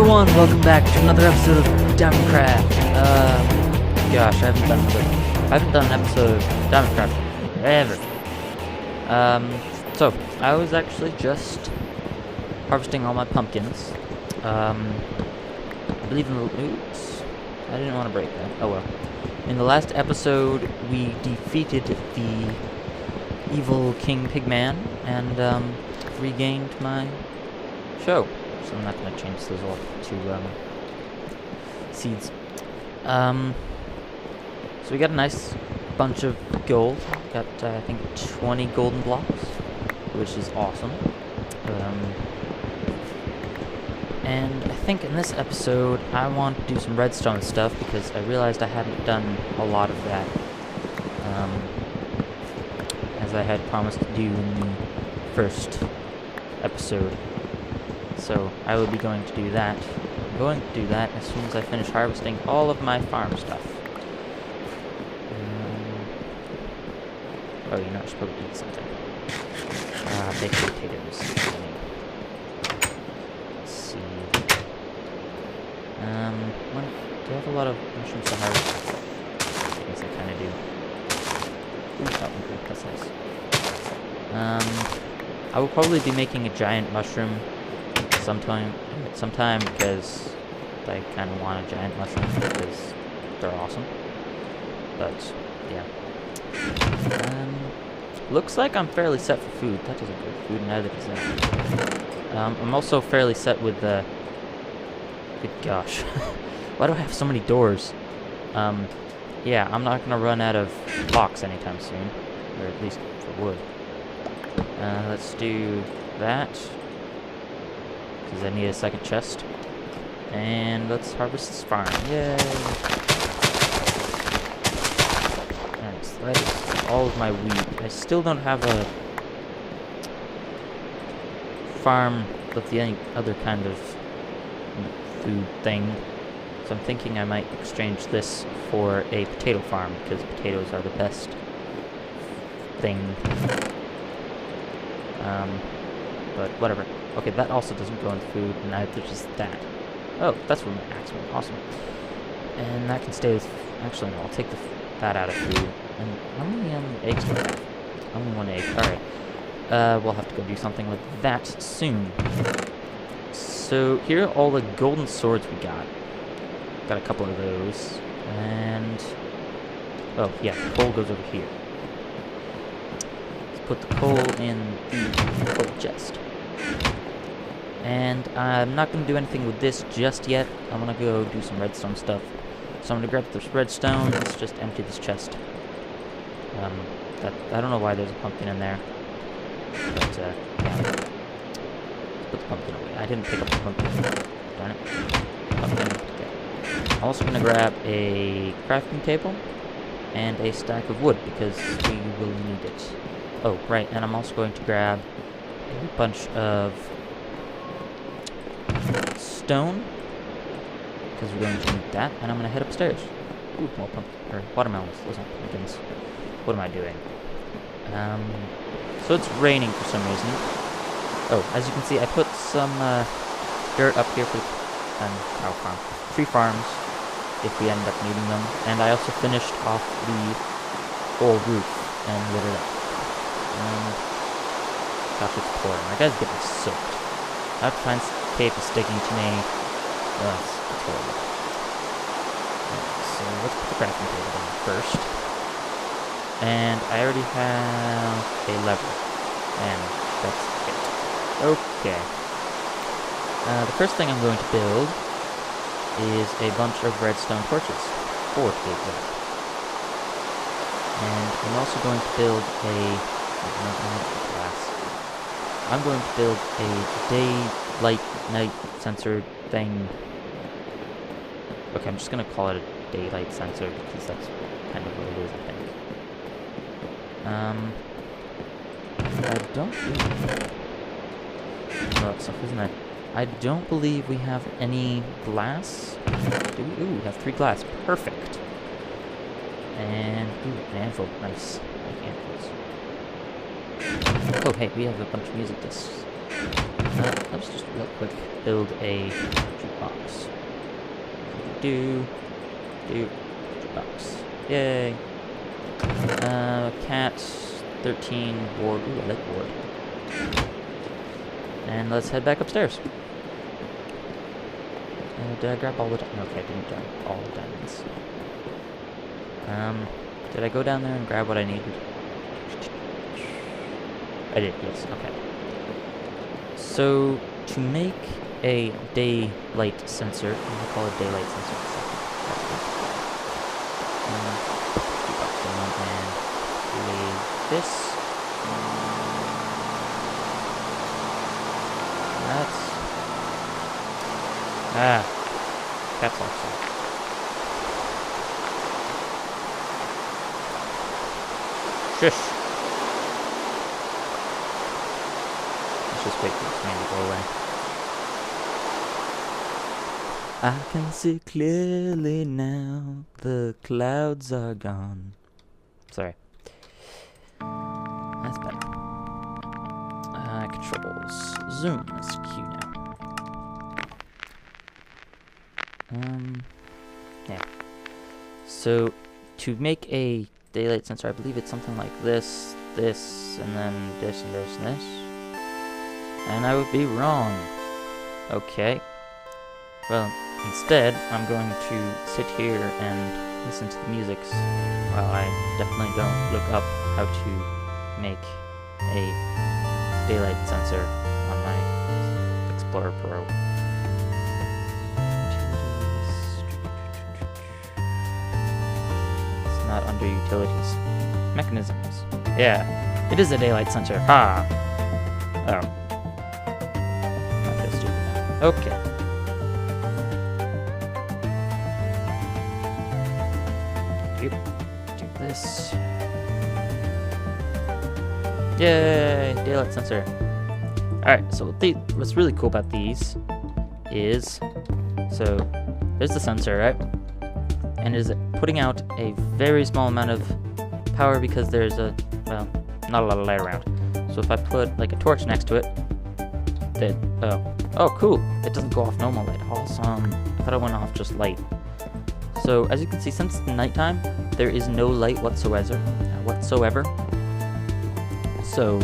everyone, welcome back to another episode of Diamondcraft. Gosh, I haven't done an episode of Diamondcraft forever. So I was actually just harvesting all my pumpkins. I believe in the oops, I didn't want to break that. Oh well. In the last episode, we defeated the evil King Pigman and regained my show. So I'm not going to change those all to seeds. So we got a nice bunch of gold. Got I think 20 golden blocks, which is awesome. And I think in this episode I want to do some redstone stuff because I realized I hadn't done a lot of that, as I had promised to do in the first episode. So I will be going to do that. I'm going to do that as soon as I finish harvesting all of my farm stuff. Oh, you're not supposed to eat something. Baked potatoes. Let's see. Do I have a lot of mushrooms to harvest? I guess I kind of do. Ooh, that one good. That's nice. I will probably be making a giant mushroom sometime because I kind of want a giant mushroom because they're awesome. But yeah, looks like I'm fairly set for food. That doesn't go food, neither does that. I'm also fairly set with the. Good gosh, why do I have so many doors? Yeah, I'm not gonna run out of blocks anytime soon, or at least for wood. Let's do that. Because I need a second chest. And let's harvest this farm. Yay! Alright, so that is all of my wheat. I still don't have a farm with any other kind of food thing. So I'm thinking I might exchange this for a potato farm, because potatoes are the best thing. But whatever. Okay, that also doesn't go in food, and neither does that. Oh, that's where my axe went. Awesome. And that can stay with... Actually, no, I'll take that out of food. And how many eggs do I have? Only one egg. Alright. We'll have to go do something with that soon. So, here are all the golden swords we got. Got a couple of those. And... oh, yeah, the coal goes over here. Let's put the coal in the coal chest. And I'm not going to do anything with this just yet. I'm going to go do some redstone stuff. So I'm going to grab this redstone. Let's just empty this chest. I don't know why there's a pumpkin in there. But, yeah. Let's put the pumpkin away. I didn't pick up the pumpkin. Darn it. Pumpkin. Okay. I'm also going to grab a crafting table and a stack of wood because we will need it. Oh, right. And I'm also going to grab a bunch of stone, because we're going to need that, and I'm going to head upstairs. Ooh, more watermelons. Those aren't pumpkins. What am I doing? So it's raining for some reason. Oh, as you can see, I put some dirt up here for cow farm, tree farms, if we end up needing them, and I also finished off the whole roof and lit it up. Gosh, it's pouring. My guy's getting soaked. I have to find tape is sticking to me. That's horrible. So let's put the crafting table down first. And I already have a lever. And that's it. Okay. The first thing I'm going to build is a bunch of redstone torches. 4 to be exact. And I'm also going to build I'm going to build a daylight-night sensor thing. Okay, I'm just going to call it a daylight sensor because that's kind of what it is, I think. I don't believe... well, stuff, isn't it? I don't believe we have any glass. Do we? Ooh, we have 3 glass. Perfect. And, ooh, an anvil. Nice. I like anvils. Oh, hey, we have a bunch of music discs. Let's just real quick build a box. Do box. Yay. Cat 13 board. Ooh, I like board. And let's head back upstairs. Did I grab all the diamonds? Okay, I didn't grab all the diamonds. Did I go down there and grab what I needed? I did, yes, okay. So, to make a daylight sensor, I'm going to call it daylight sensor. And lay this. Caps lock. Shush. Let's just wait for this man to go away. I can see clearly now, the clouds are gone. Sorry. That's better. Controls. Zoom is Q now. Yeah. So, to make a daylight sensor, I believe it's something like this, and then this, and this, and this. And I would be wrong. Okay. Well, instead, I'm going to sit here and listen to the music while I definitely don't look up how to make a daylight sensor on my Explorer Pro. It's not under utilities. Mechanisms. Yeah, it is a daylight sensor. Ha! Oh. Not that stupid now. Okay. Do this. Yay! Daylight sensor. Alright, so what's really cool about these is, so there's the sensor, right? And is putting out a very small amount of power because there's not a lot of light around. So if I put like a torch next to it, oh cool, it doesn't go off normal light. Awesome. I thought it went off just light. So as you can see, since it's nighttime, there is no light whatsoever. So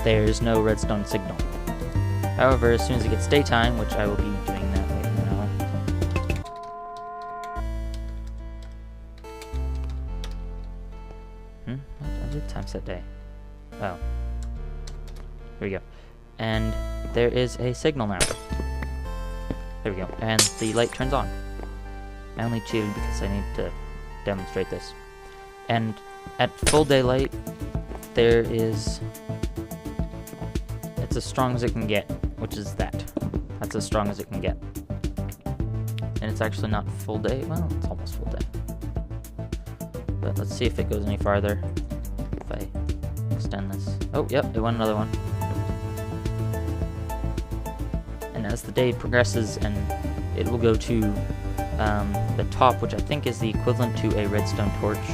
there's no redstone signal. However, as soon as it gets daytime, which I will be doing that right now. I did time set day. Oh. Here we go. And there is a signal now. There we go. And the light turns on. I only cheated because I need to demonstrate this. And at full daylight, there is... it's as strong as it can get, which is that. That's as strong as it can get. And it's actually not full day. Well, it's almost full day. But let's see if it goes any farther. If I extend this. Oh, yep, it went another one. And as the day progresses, and it will go to the top, which I think is the equivalent to a redstone torch.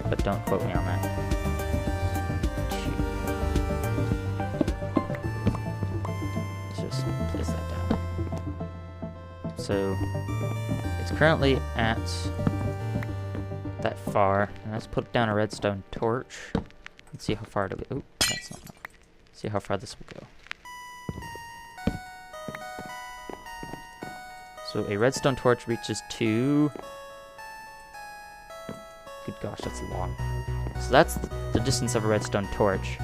But don't quote me on that. Let's just place that down. So it's currently at that far. And let's put down a redstone torch. Let's see how far it'll go. Oh, that's not enough. See how far this will go. So a redstone torch reaches to... good gosh, that's long. So that's the distance of a redstone torch.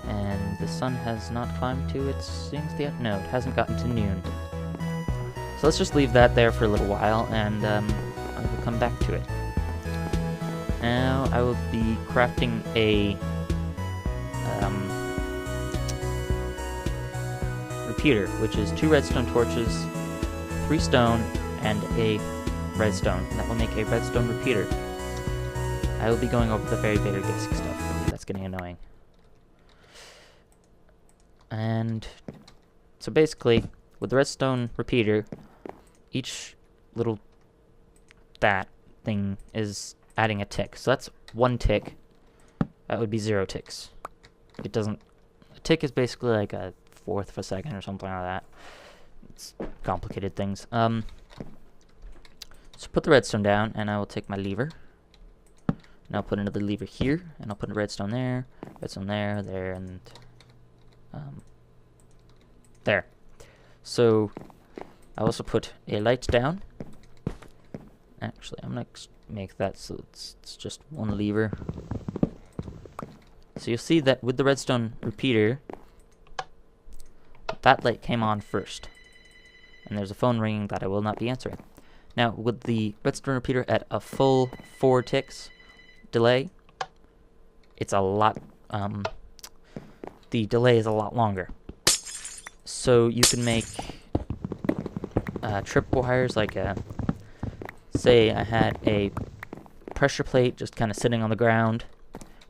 And the sun has not climbed to its things yet? No, it hasn't gotten to noon. So let's just leave that there for a little while, and I will come back to it. Now I will be crafting a repeater, which is 2 redstone torches, 3 stone, and a redstone. That will make a redstone repeater. I will be going over the very, very basic stuff. That's getting annoying. And so basically, with the redstone repeater, each little that thing is adding a tick. So that's 1 tick. That would be 0 ticks. It doesn't... a tick is basically like a 1/4 of a second or something like that. It's complicated things. So put the redstone down, and I will take my lever. And I'll put another lever here, and I'll put a redstone there, there, and there. So I also put a light down. Actually, I'm gonna make that so it's just one lever. So you'll see that with the redstone repeater, that light came on first. And there's a phone ringing that I will not be answering. Now, with the redstone repeater at a full 4 ticks delay, it's a lot, the delay is a lot longer. So you can make tripwires, like say I had a pressure plate just kind of sitting on the ground.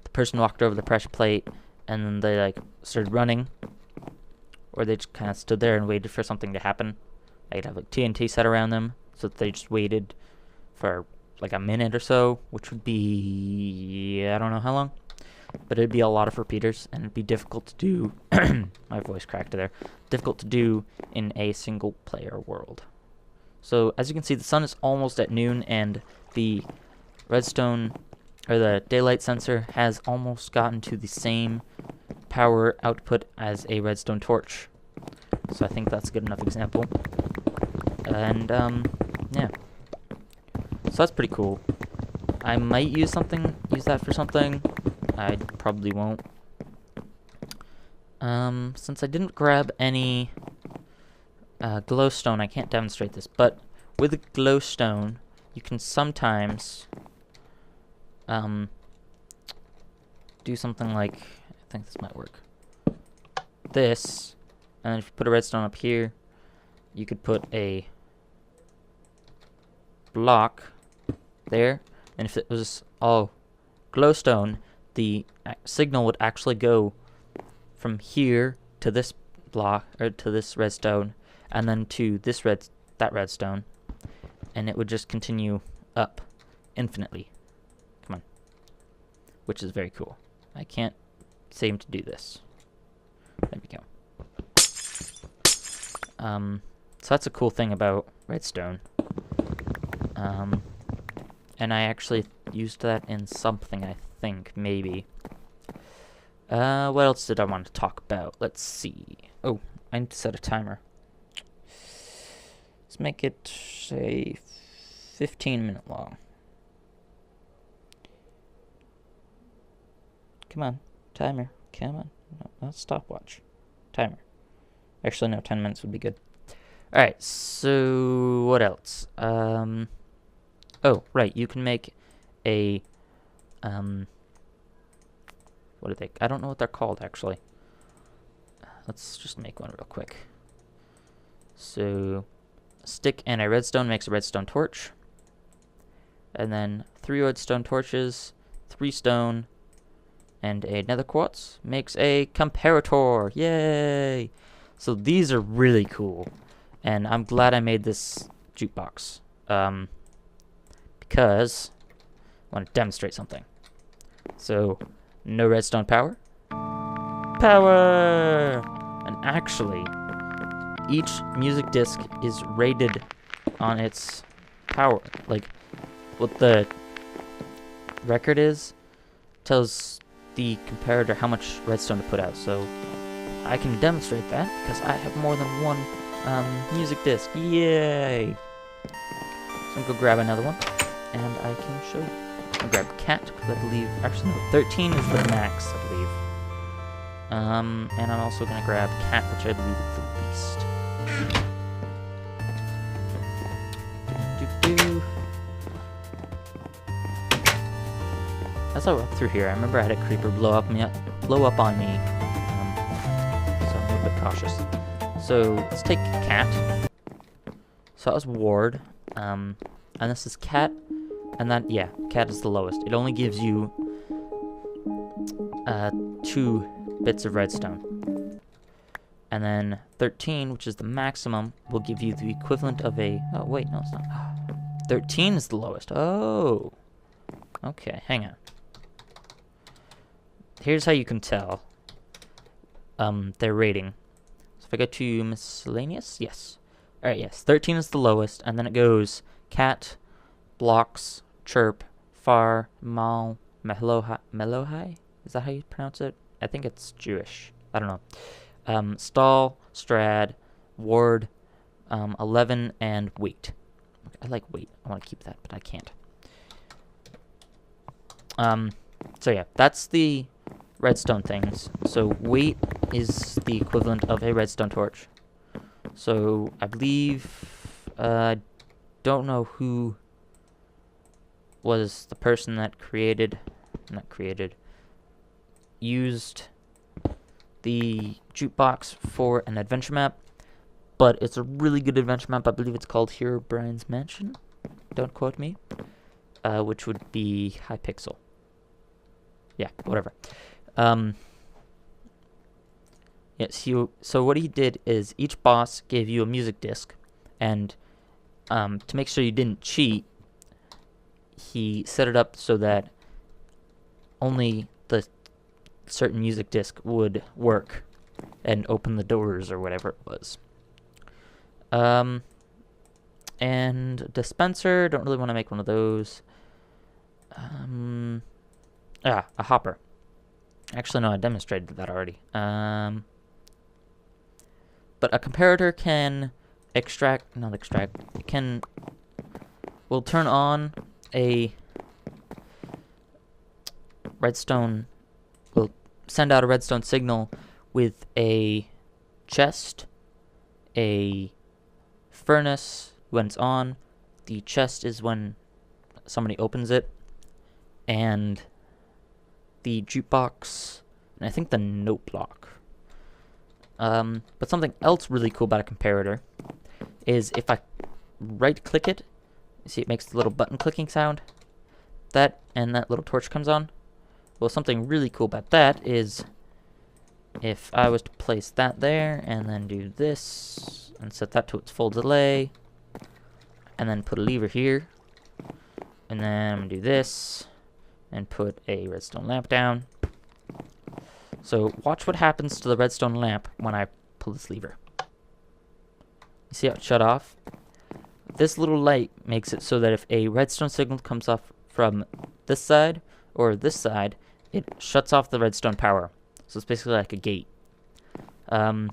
The person walked over the pressure plate, and then they like started running, or they just kind of stood there and waited for something to happen. I'd have like TNT set around them, so that they just waited for like a minute or so, which would be, I don't know how long, but it'd be a lot of repeaters, and it'd be difficult to do. My voice cracked there. Difficult to do in a single player world. So as you can see, the sun is almost at noon, and the redstone, or the daylight sensor, has almost gotten to the same power output as a redstone torch. So I think that's a good enough example. And yeah. So that's pretty cool. I might use that for something. I probably won't. Since I didn't grab any glowstone, I can't demonstrate this, but with a glowstone, you can sometimes do something like, I think this might work. This, and if you put a redstone up here, you could put a block there, and if it was all glowstone, the signal would actually go from here to this block, or to this redstone, and then to this that redstone, and it would just continue up infinitely. Come on. Which is very cool. I can't seem to do this. There we go. So that's a cool thing about redstone. And I actually used that in something, I think, maybe. What else did I want to talk about? Let's see. Oh, I need to set a timer. Let's make it, say, 15-minute long. Come on, timer. Come on. No, not stopwatch. Timer. Actually, no, 10 minutes would be good. Alright, so what else? Oh, right, you can make a, what are they? I don't know what they're called, actually. Let's just make one real quick. So, a stick and a redstone makes a redstone torch. And then 3 redstone torches, 3 stone, and a nether quartz makes a comparator. Yay! So these are really cool. And I'm glad I made this jukebox. Because I want to demonstrate something. So, no redstone power. Power! And actually, each music disc is rated on its power. Like, what the record is tells the comparator how much redstone to put out. So, I can demonstrate that because I have more than one music disc. Yay! So I'm gonna go grab another one, and I can show you. I'll grab cat, because I believe, actually no, 13 is the max, I believe. And I'm also gonna grab cat, which I believe is the least. As I walk through here, I remember I had a creeper blow up on me. So I'm a bit cautious. So let's take cat. So that was ward. And this is cat. And then, yeah, cat is the lowest. It only gives you 2 bits of redstone. And then 13, which is the maximum, will give you the equivalent of a... Oh, wait, no, it's not. 13 is the lowest. Oh. Okay, hang on. Here's how you can tell their rating. So if I go to miscellaneous, yes. Alright, yes, 13 is the lowest, and then it goes cat, blocks, chirp, far, mal, melohai? Is that how you pronounce it? I think it's Jewish. I don't know. Stall, strad, ward, 11, and wait. I like wait. I want to keep that, but I can't. So yeah, that's the redstone things. So wait is the equivalent of a redstone torch. So I believe, don't know who was the person that used the jukebox for an adventure map, but it's a really good adventure map. I believe it's called Herobrine's Mansion. Don't quote me. Which would be Hypixel. Yeah, whatever. Yes, so what he did is each boss gave you a music disc, and to make sure you didn't cheat, he set it up so that only the certain music disc would work and open the doors or whatever it was. And dispenser, don't really want to make one of those. A hopper. Actually, no, I demonstrated that already. But a comparator can will turn on a redstone, will send out a redstone signal with a chest, a furnace when it's on. The chest is when somebody opens it, and the jukebox, and I think the note block. But something else really cool about a comparator is if I right-click it, you see it makes the little button clicking sound, and that little torch comes on. Well, something really cool about that is if I was to place that there and then do this and set that to its full delay and then put a lever here, and then I'm gonna do this and put a redstone lamp down. So watch what happens to the redstone lamp when I pull this lever. You see how it shut off? This little light makes it so that if a redstone signal comes off from this side or this side, it shuts off the redstone power. So it's basically like a gate. I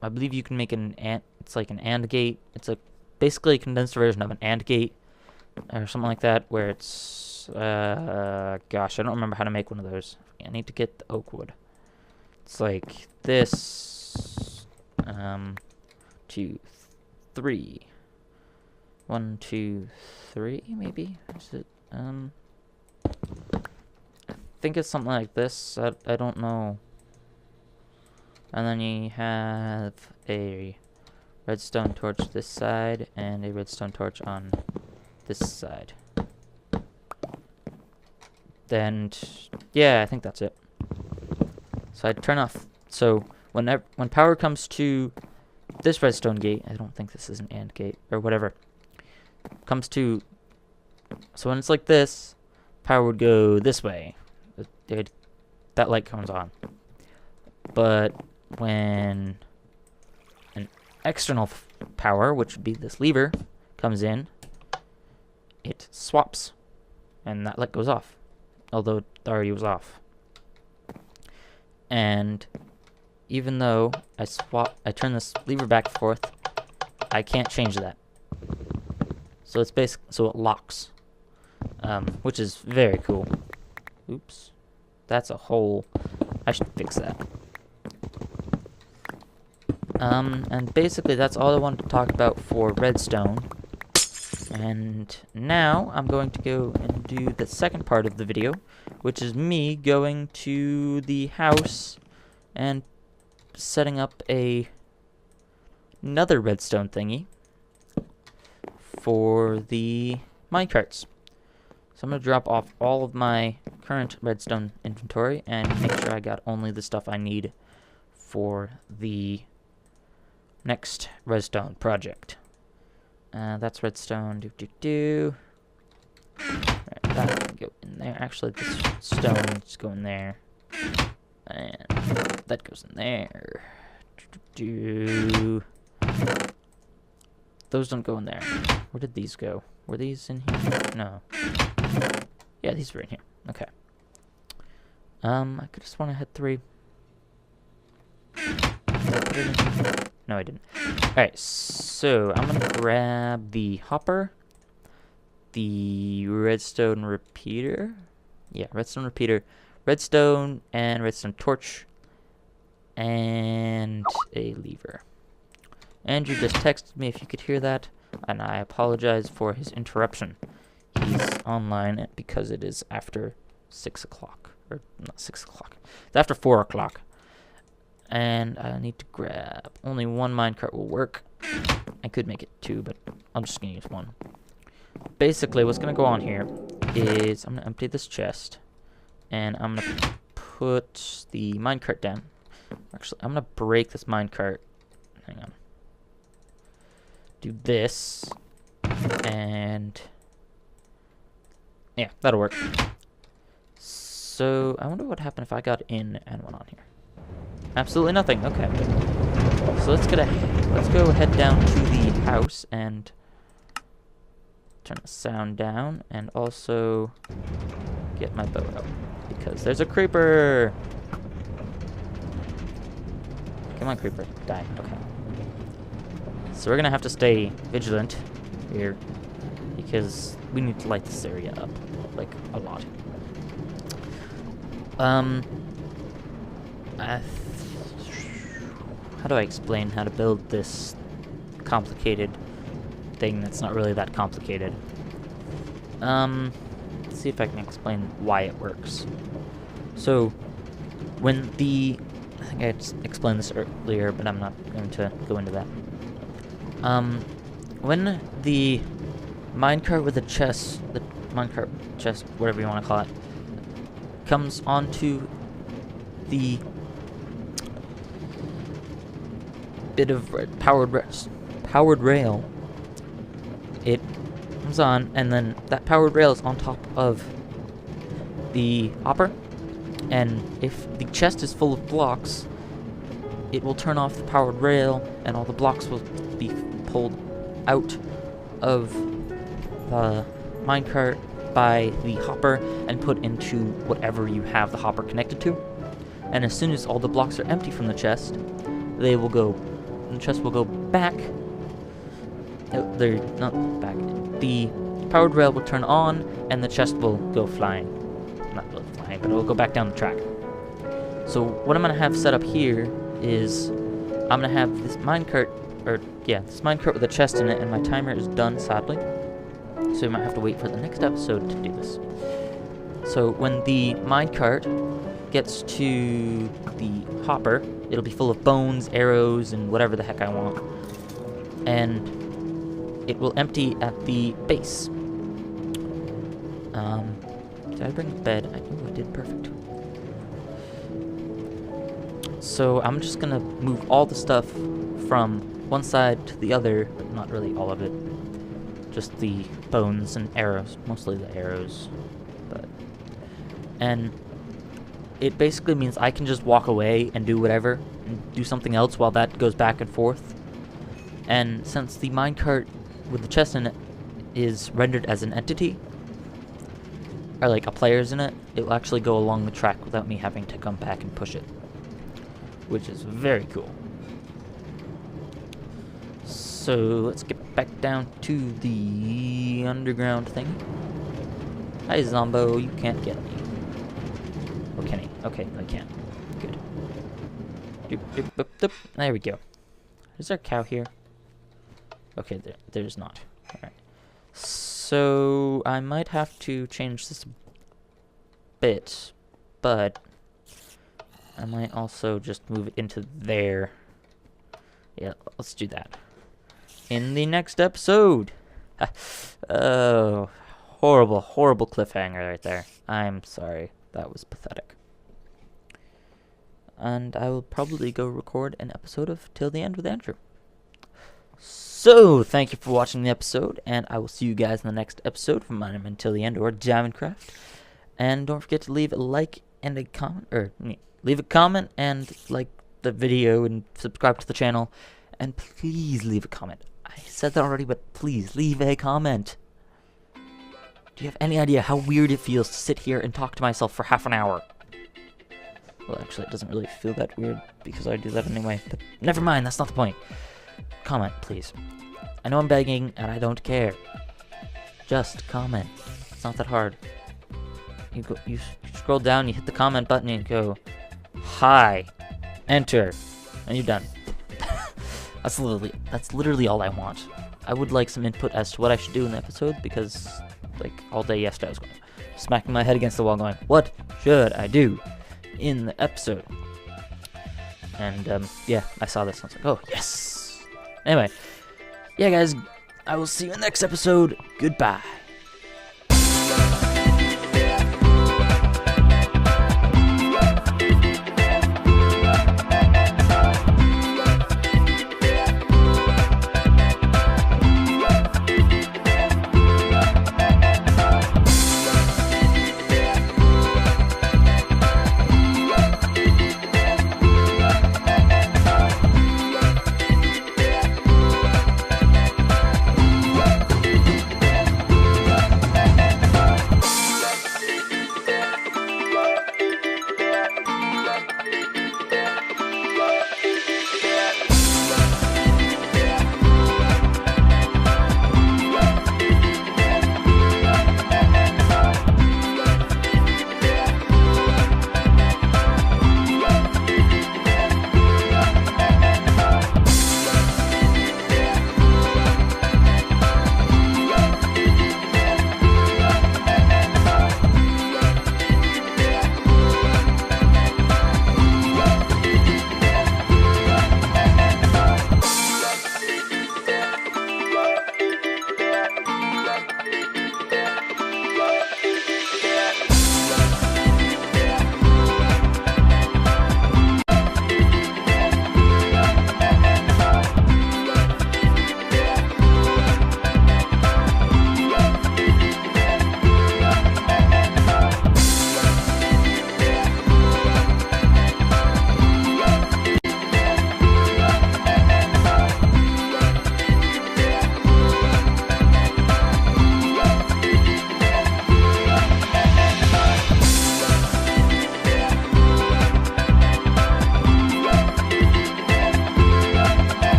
believe you can make it's like an AND gate. It's basically a condensed version of an AND gate or something like that, where it's gosh, I don't remember how to make one of those. I need to get the oak wood. It's like this. 2, 3. 1, 2, 3, maybe. Is it? I think it's something like this. I don't know. And then you have a redstone torch this side and a redstone torch on this side. Then, yeah, I think that's it. So I'd turn off. So when power comes to this redstone gate, I don't think this is an AND gate or whatever. Comes to, so when it's like this, power would go this way. That light comes on. But when an external power, which would be this lever, comes in, it swaps, and that light goes off, although it already was off. And even though I turn this lever back and forth, I can't change that. So it's so it locks, which is very cool. Oops, that's a hole. I should fix that. And basically that's all I wanted to talk about for redstone. And now I'm going to go and do the second part of the video, which is me going to the house and setting up another redstone thingy for the minecarts. So I'm going to drop off all of my current redstone inventory and make sure I got only the stuff I need for the next redstone project. That's redstone. Right, that can go in there. Actually, this stone's go in there, and that goes in there. those don't go in there. Where did these go? Were these in here? No. Yeah, these were in here. Okay. I could just want to hit 3. No, I didn't. Alright, so I'm gonna grab the hopper, the redstone repeater. Yeah, redstone repeater, redstone and redstone torch, and a lever. Andrew just texted me if you could hear that, and I apologize for his interruption. He's online because it is after 6 o'clock. Or not 6 o'clock. It's after 4 o'clock. And I need to grab... Only 1 minecart will work. I could make it 2, but I'm just going to use 1. Basically, what's going to go on here is I'm going to empty this chest. And I'm going to put the minecart down. Actually, I'm going to break this minecart. Hang on. Do this. And... yeah, that'll work. So, I wonder what happened if I got in and went on here. Absolutely nothing. Okay. So let's go head down to the house and turn the sound down, and also get my bow out because there's a creeper. Come on, creeper, die. Okay. So we're gonna have to stay vigilant here because we need to light this area up like a lot. How do I explain how to build this complicated thing that's not really that complicated? Let's see if I can explain why it works. So, when the... I think I explained this earlier, but I'm not going to go into that. When the minecart with the chest, whatever you want to call it, comes onto the bit of powered rail, it comes on, and then that powered rail is on top of the hopper, and if the chest is full of blocks, it will turn off the powered rail, and all the blocks will be pulled out of the minecart by the hopper and put into whatever you have the hopper connected to. And as soon as all the blocks are empty from the chest, they will go... the chest will go back. No, they're not back. The powered rail will turn on, and the chest will go flying. Not really flying, but it will go back down the track. So what I'm going to have set up here is I'm going to have this minecart, this minecart with a chest in it, and my timer is done, sadly. So you might have to wait for the next episode to do this. So when the minecart gets to the hopper, it'll be full of bones, arrows, and whatever the heck I want. And it will empty at the base. Did I bring a bed? I did, perfect. So I'm just gonna move all the stuff from one side to the other, but not really all of it. Just the bones and arrows, mostly the arrows. And it basically means I can just walk away and do whatever, and do something else while that goes back and forth. And since the minecart with the chest in it is rendered as an entity, or like a player's in it, it will actually go along the track without me having to come back and push it, which is very cool. So let's get back down to the underground thing. Hi Zombo, you can't get me. Oh, can he? Okay, I can. Good. Doop, doop, doop, doop. There we go. Is there a cow here? Okay, there's not. Alright. So, I might have to change this a bit, but I might also just move it into there. Yeah, let's do that. In the next episode! Oh, horrible, horrible cliffhanger right there. I'm sorry. That was pathetic. And I will probably go record an episode of Till the End with Andrew. So, thank you for watching the episode, and I will see you guys in the next episode from MinerMen Till the End or Diamondcraft. And don't forget to leave a like and a comment, leave a comment and like the video and subscribe to the channel. And please leave a comment. I said that already, but please leave a comment. Do you have any idea how weird it feels to sit here and talk to myself for half an hour? Well, actually, it doesn't really feel that weird because I do that anyway, but never mind, that's not the point. Comment, please. I know I'm begging, and I don't care. Just comment. It's not that hard. You scroll down, you hit the comment button, and go, hi, enter, and you're done. That's literally all I want. I would like some input as to what I should do in the episode, because, like, all day yesterday I was going, smacking my head against the wall going, what should I do in the episode? And, yeah, I saw this and I was like, oh, yes! Anyway, yeah, guys, I will see you in the next episode. Goodbye.